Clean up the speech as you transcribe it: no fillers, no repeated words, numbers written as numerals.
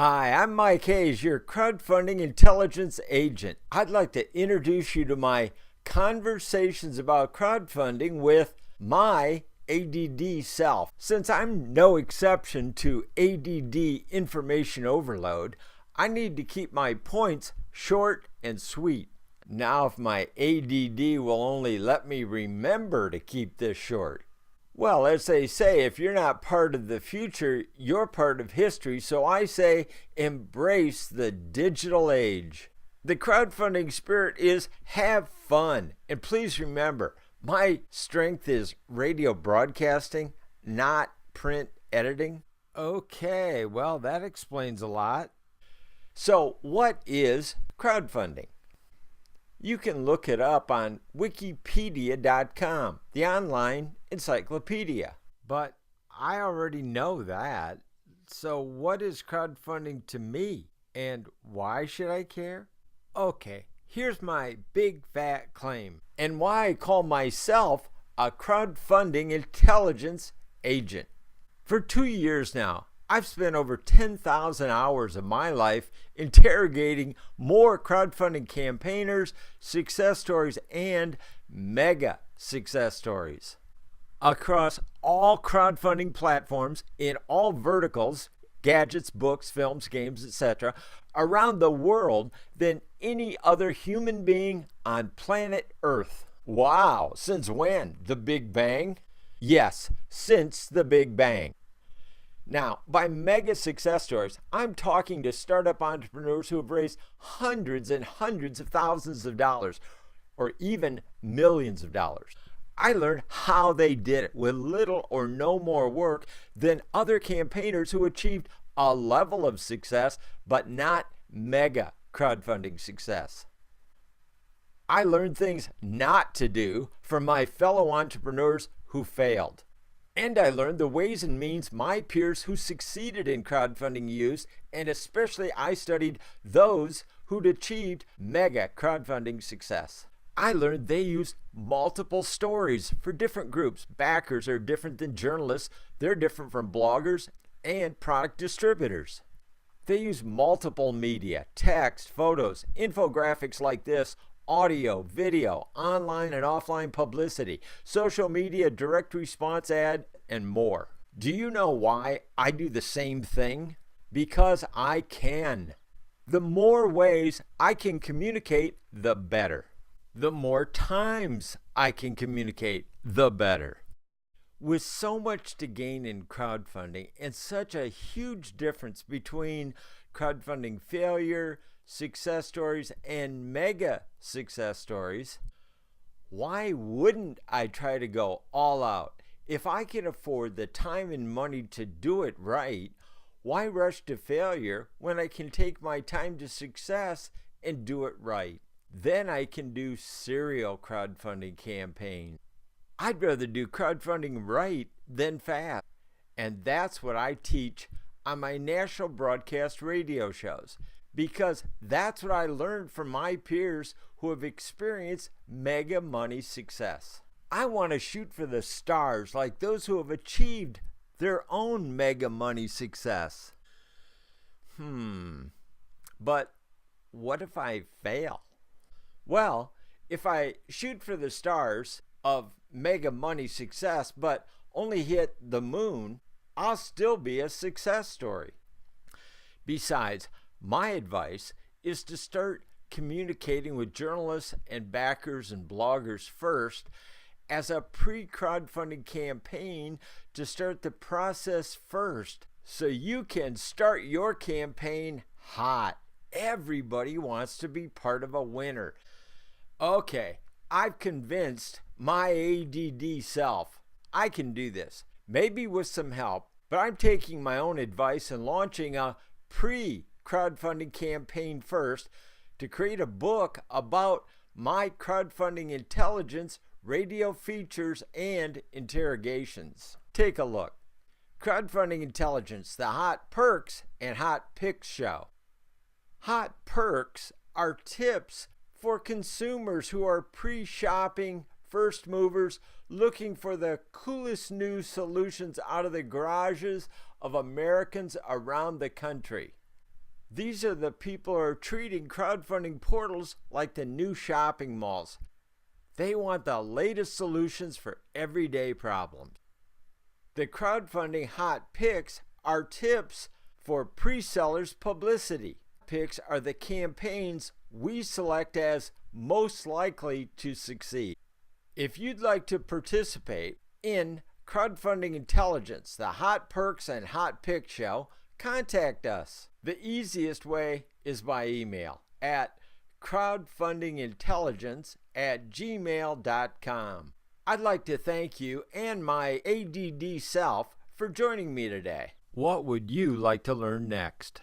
Hi, I'm Mike Hayes, your crowdfunding intelligence agent. I'd like to introduce you to my conversations about crowdfunding with my ADD self. Since I'm no exception to ADD information overload, I need to keep my points short and sweet. Now, if my ADD will only let me remember to keep this short. Well, as they say, if you're not part of the future, you're part of history. So I say, embrace the digital age. The crowdfunding spirit is have fun. And please remember, my strength is radio broadcasting, not print editing. Okay, well, that explains a lot. So what is crowdfunding? You can look it up on Wikipedia.com, the online encyclopedia. But I already know that. So what is crowdfunding to me? And why should I care? Okay, here's my big fat claim and why I call myself a crowdfunding intelligence agent. For 2 years now, I've spent over 10,000 hours of my life interrogating more crowdfunding campaigners, success stories, and mega success stories. Across all crowdfunding platforms, in all verticals, gadgets, books, films, games, etc., around the world than any other human being on planet Earth. Wow, since when? The Big Bang? Yes, since the Big Bang. Now, by mega success stories, I'm talking to startup entrepreneurs who have raised hundreds and hundreds of thousands of dollars, or even millions of dollars. I learned how they did it with little or no more work than other campaigners who achieved a level of success, but not mega crowdfunding success. I learned things not to do from my fellow entrepreneurs who failed. And I learned the ways and means my peers who succeeded in crowdfunding used, and especially I studied those who'd achieved mega crowdfunding success. I learned they used multiple stories for different groups. Backers are different than journalists. They're different from bloggers and product distributors. They use multiple media, text, photos, infographics like this, audio, video, online and offline publicity, social media, direct response ad, and more. Do you know why I do the same thing? Because I can. The more ways I can communicate, the better. The more times I can communicate, the better. With so much to gain in crowdfunding and such a huge difference between crowdfunding failure, success stories, and mega success stories, why wouldn't I try to go all out? If I can afford the time and money to do it right, why rush to failure when I can take my time to success and do it right? Then I can do serial crowdfunding campaigns. I'd rather do crowdfunding right than fast. And that's what I teach on my national broadcast radio shows, because that's what I learned from my peers who have experienced mega money success. I want to shoot for the stars like those who have achieved their own mega money success. But what if I fail? Well, if I shoot for the stars of mega money success but only hit the moon, I'll still be a success story. Besides, my advice is to start communicating with journalists and backers and bloggers first as a pre-crowdfunding campaign to start the process first so you can start your campaign hot. Everybody wants to be part of a winner. Okay, I've convinced my ADD self I can do this, maybe with some help, but I'm taking my own advice and launching a pre-crowdfunding campaign first to create a book about my crowdfunding intelligence, radio features, and interrogations. Take a look. Crowdfunding Intelligence, the Hot Perks and Hot Picks Show. Hot Perks are tips for consumers who are pre-shopping, first movers, looking for the coolest new solutions out of the garages of Americans around the country. These are the people who are treating crowdfunding portals like the new shopping malls. They want the latest solutions for everyday problems. The crowdfunding hot picks are tips for pre-sellers publicity. Picks are the campaigns we select as most likely to succeed. If you'd like to participate in Crowdfunding Intelligence, the Hot Perks and Hot Pick Show, contact us. The easiest way is by email at crowdfundingintelligence@gmail.com. I'd like to thank you and my ADD self for joining me today. What would you like to learn next?